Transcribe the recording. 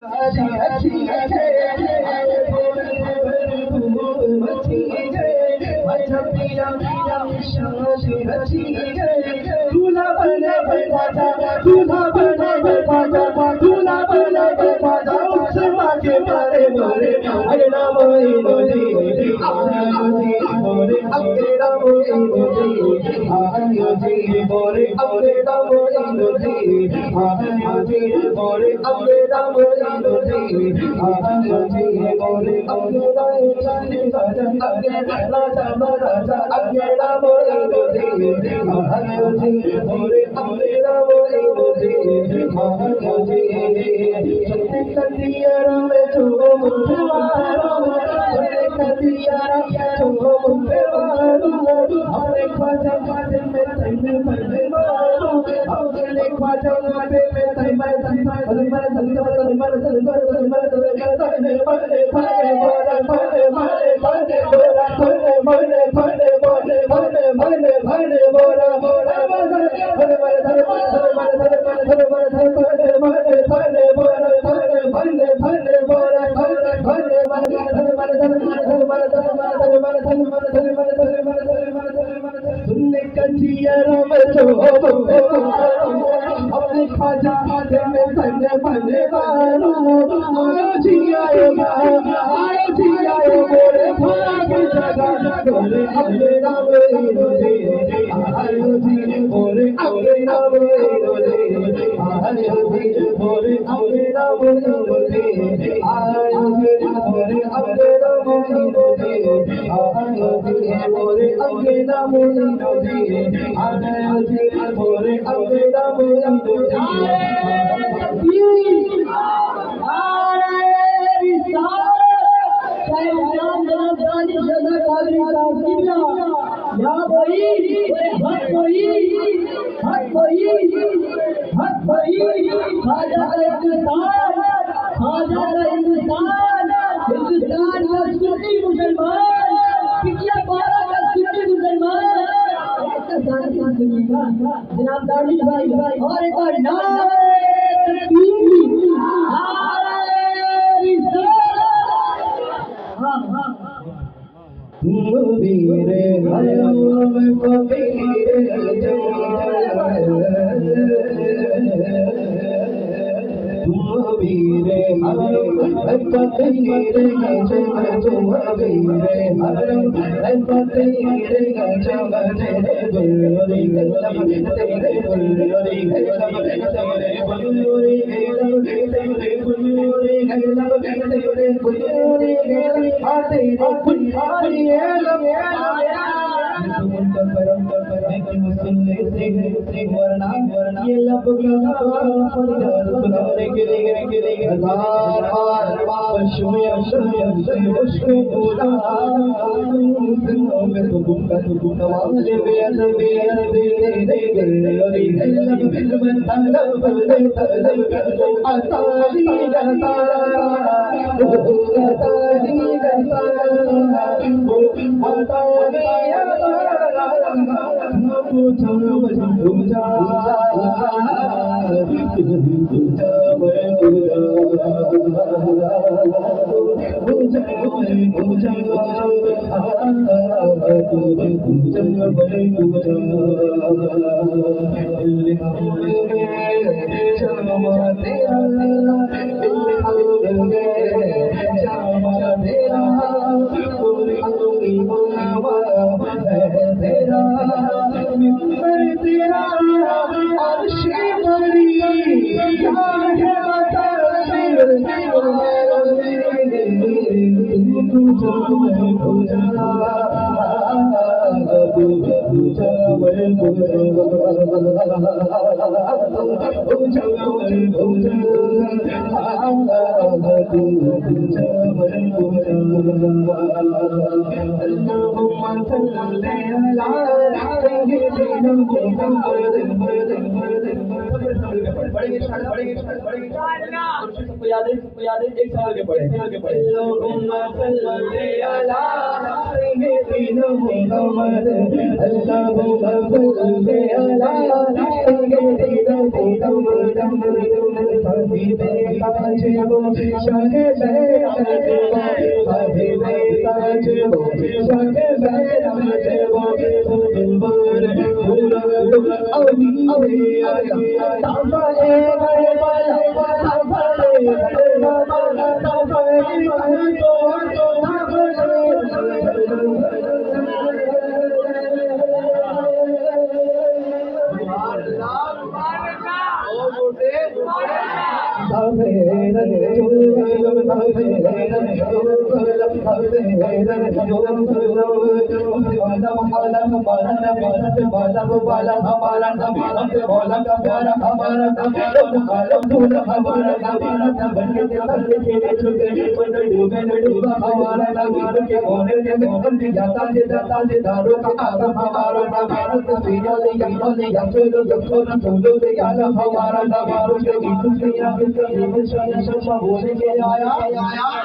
हसी हसी हसी मची अच्छा पिया पिया शादी हसी दूल्हा बने बाजा दूल्हा बने बाजा दूल्हा बने बाजा उसमा के मारे मारे अगला मोई मोदी मोरे अगला मोई मोदी आयो जी मोरे अगला मोई मोदी आयो जी मोरे अगला मोई मोदी आयो जी मोरे अगला चांदी बाजा अगला राजा महाराजा अगला मोई मोदी आयो जी मोरे अगला मोई मोदी आयो जी सत्य कदियारा में छुओ मुझवारो कदियारा छुओ मुझवारो हमने ख्वाजा ख्वाजा में तैने मरने मारो हमने ख्वाजा ख्वाजा में तैने मरने सुनने कचियारा में अपने ख्वाजा ख्वाजा में तैने मरने मारो आयो जी आयो मोरे भाग जगा मोरे अपने नाम रोजे आयो जी मोरे अपने नाम रोजे आयो जी मोरे अपने नाम रोजे आयो जी मोरे अपने नाम रोजे आयो जी मोरे अपने नाम रोजे आयो जी मोरे अपने नाम रोजे हिंदुस्तान का सुन्नी मुसलमान पिछला 12 का सुन्नी मुसलमान जनाब दानिश भाई और एक बार मेरे हलम कबीर मेरे हलम कबीर हमारा